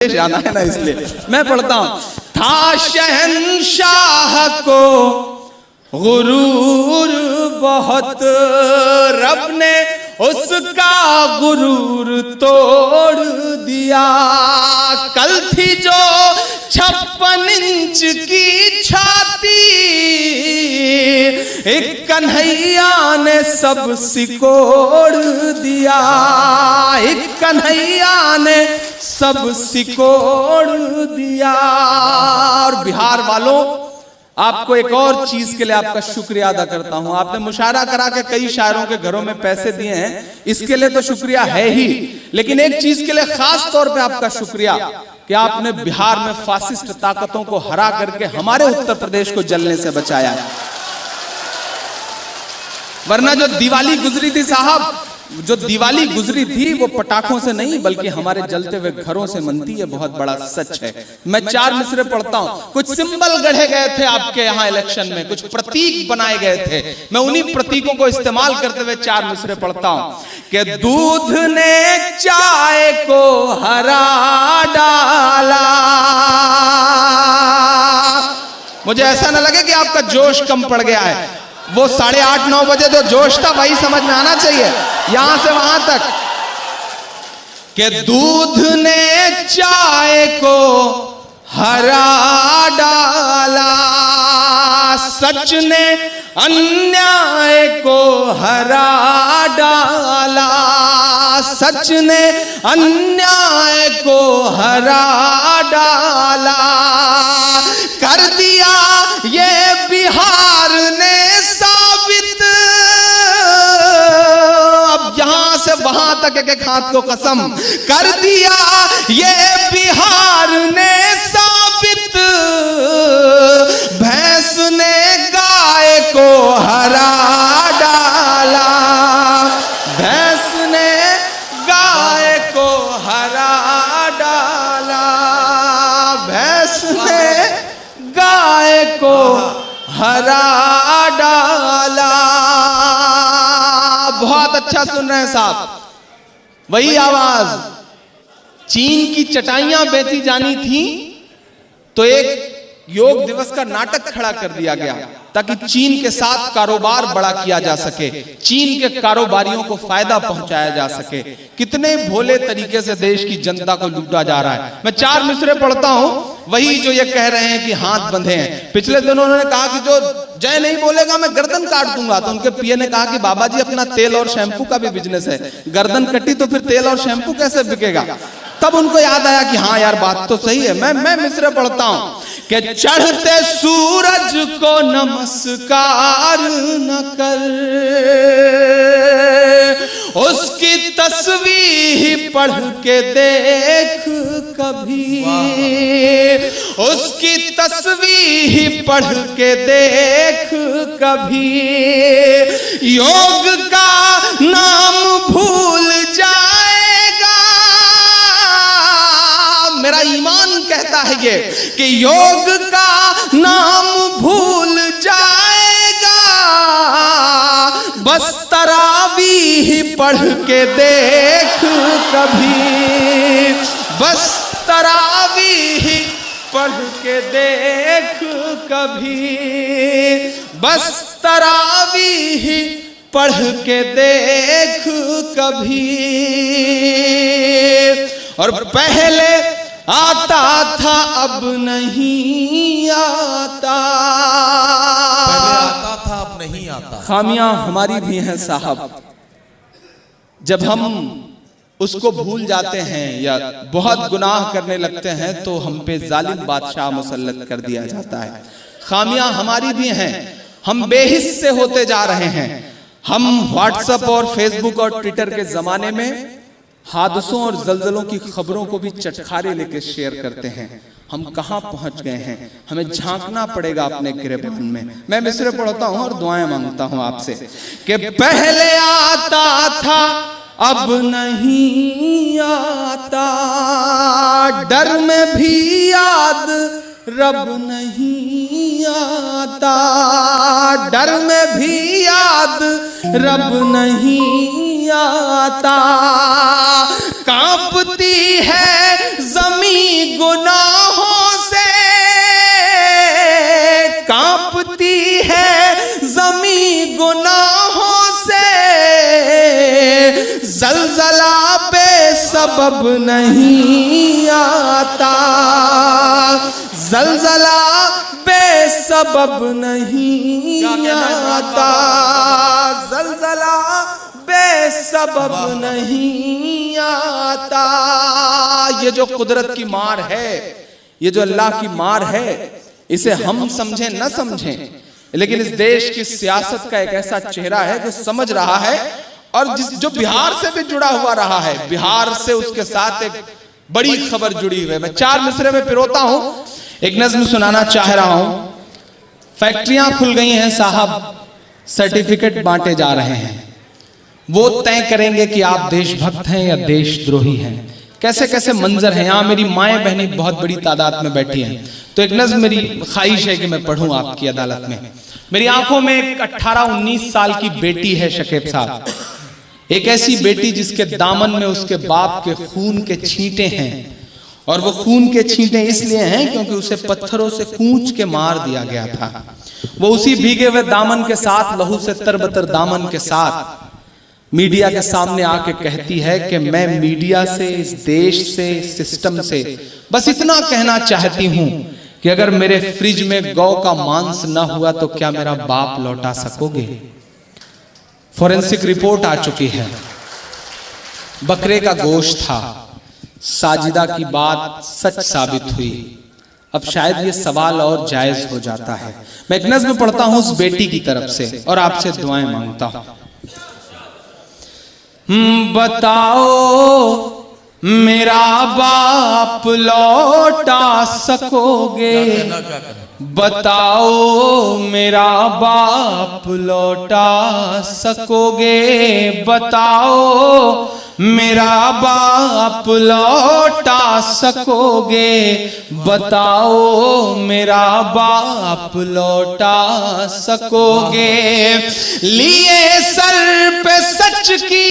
जाना है ना, इसलिए मैं पढ़ता हूं। था शहंशाह को गुरूर बहुत, रब ने उसका गुरूर तोड़ दिया। कल थी जो 56 इंच की छाती, एक कन्हैया ने सब सिकोड़ दिया। एक कन्हैया ने सब सिकोड़ दिया। और बिहार वालों, आपको एक और चीज के लिए आपका शुक्रिया अदा करता हूं। आपने मुशायरा करा के कई शायरों के घरों में पैसे दिए हैं, इसके लिए तो शुक्रिया है ही, लेकिन एक चीज के लिए खास तौर पे आपका शुक्रिया कि आपने बिहार में फासिस्ट ताकतों को हरा करके हमारे उत्तर प्रदेश को जलने से बचाया। वरना जो दिवाली गुजरी थी साहब, जो दिवाली गुजरी थी वो पटाखों से नहीं बल्कि हमारे जलते हुए घरों से मनती है। बहुत बड़ा सच है। मैं 4 मिसरे पढ़ता हूं। कुछ सिंबल गढ़े गए थे आपके यहां इलेक्शन में, कुछ प्रतीक बनाए गए थे। मैं उन्हीं प्रतीकों को इस्तेमाल करते हुए 4 मिसरे पढ़ता हूं कि दूध ने चाय को हरा डाला। मुझे ऐसा ना लगे कि आपका जोश कम पड़ गया है। वो 8:30-9 बजे जो जोश था वही समझ में आना चाहिए, यहां से वहां तक कि दूध ने चाय को हरा डाला, सच ने अन्याय को हरा डाला। सच ने अन्याय को हरा डाला, कर दिया ये बिहार ने साबित। अब यहां से वहां तक एक हाथ को कसम, कर दिया ये बिहार ने साबित। भैंस ने गाय को हरा डाला, भैंस ने गाय को हरा डाला, भैंस ने गाय को हरा डाला। बहुत अच्छा सुन रहे हैं साहब, वही आवाज। चीन की चटाइयां बेची जानी थी तो एक योग दिवस का नाटक खड़ा कर दिया गया ताकि चीन के साथ कारोबार बड़ा किया जा सके, चीन के कारोबारियों को फायदा पहुंचाया जा सके। कितने भोले तरीके से देश की जनता को लूटा जा रहा है। मैं 4 मिसरे पढ़ता हूं, वही जो ये कह रहे हैं कि हाथ बंधे हैं। पिछले दिनों उन्होंने कहा कि जो जय नहीं बोलेगा मैं गर्दन काट दूंगा, तो उनके पीए ने कहा कि बाबा जी अपना तेल और शैम्पू का भी बिजनेस है, गर्दन कटी तो फिर तेल और शैम्पू कैसे बिकेगा। तब उनको याद आया कि हाँ यार बात तो सही है। मैं मिसरे पढ़ता हूं कि चढ़ते सूरज को नमस्कार न कर, उसकी तस्वीर पढ़ के देख कभी, उसकी तस्वीर पढ़ के देख कभी। योग का नाम भूल जाएगा, मेरा ईमान कहता है ये कि योग का नाम भूल जाएगा। बस तरावीह पढ़ के देख कभी, बस तरावीह पढ़ के देख कभी, बस तरावीह पढ़ के देख कभी। और पहले आता था अब नहीं आता, पहले आता था अब नहीं आता। खामियां हमारी भी हैं साहब, जब हम उसको भूल जाते हैं या बहुत गुनाह करने लगते हैं तो हम पे जालिम बादशाह मुसल्लत कर दिया जाता है। खामियां हमारी भी हैं, हम बेहिस से होते जा रहे हैं। हम व्हाट्सएप और फेसबुक और ट्विटर के जमाने में हादसों और जल्जलों की खबरों को भी चटखारे लेके शेयर करते हैं। हम कहां पहुंच गए हैं, हमें झांकना पड़ेगा अपने गिरबान में। मैं मिसरे पढ़ता हूं और दुआएं मांगता हूं आपसे कि पहले आता था अब नहीं आता, डर में भी याद रब नहीं आता, डर में भी याद रब नहीं आता। कांपती है जमीन गुनाहों से, कांपती है जमीन गुनाहों से, जलजला बेसबब नहीं आता, जलजला बेसबब नहीं आता, जलजला बेसबब नहीं आता। ये जो कुदरत की मार है, ये जो अल्लाह की मार है, इसे हम समझें न समझें, लेकिन इस देश की सियासत का एक ऐसा चेहरा है जो समझ रहा है, और जो बिहार से भी जुड़ा हुआ रहा है, बिहार से उसके साथ एक बड़ी खबर जुड़ी हुई है। मैं 4 मिसरे में पिरोता हूं, एक नज्म सुनाना चाह रहा हूं। फैक्ट्रियां खुल गई हैं साहब, सर्टिफिकेट बांटे जा रहे हैं, वो तय करेंगे कि आप देशभक्त हैं या देशद्रोही हैं। कैसे कैसे मंजर हैं। यहाँ मेरी माएं बहनें बहुत बड़ी तादाद में बैठी हैं, तो एक नज्म मेरी ख्वाहिश है कि मैं पढ़ूं आपकी अदालत में। मेरी आंखों में एक 18-19 साल की बेटी है शकीब साहब, एक ऐसी बेटी जिसके दामन में उसके बाप के खून के छींटे हैं, और वो खून के छींटे इसलिए हैं क्योंकि उसे पत्थरों से कूच के मार दिया गया था। वो उसी भीगे हुए दामन के साथ, लहू से तरबतर दामन के साथ मीडिया के सामने आके कहती है कि मैं मीडिया से, इस देश से, इस सिस्टम से बस इतना कहना चाहती हूं कि अगर मेरे फ्रिज में गौ का मांस ना हुआ तो क्या मेरा बाप लौटा सकोगे? फॉरेंसिक रिपोर्ट आ चुकी है, बकरे का गोश्त था, साजिदा की बात सच साबित हुई। अब शायद ये सवाल और जायज हो जाता है। मैं एक नज़्म पढ़ता हूं उस बेटी की तरफ से और आपसे दुआएं मांगता हूं। बताओ मेरा बाप लौटा सकोगे? बताओ मेरा बाप लौटा सकोगे? बताओ मेरा बाप लौटा सकोगे? बताओ मेरा बाप लौटा सकोगे? लिए सर पे सच की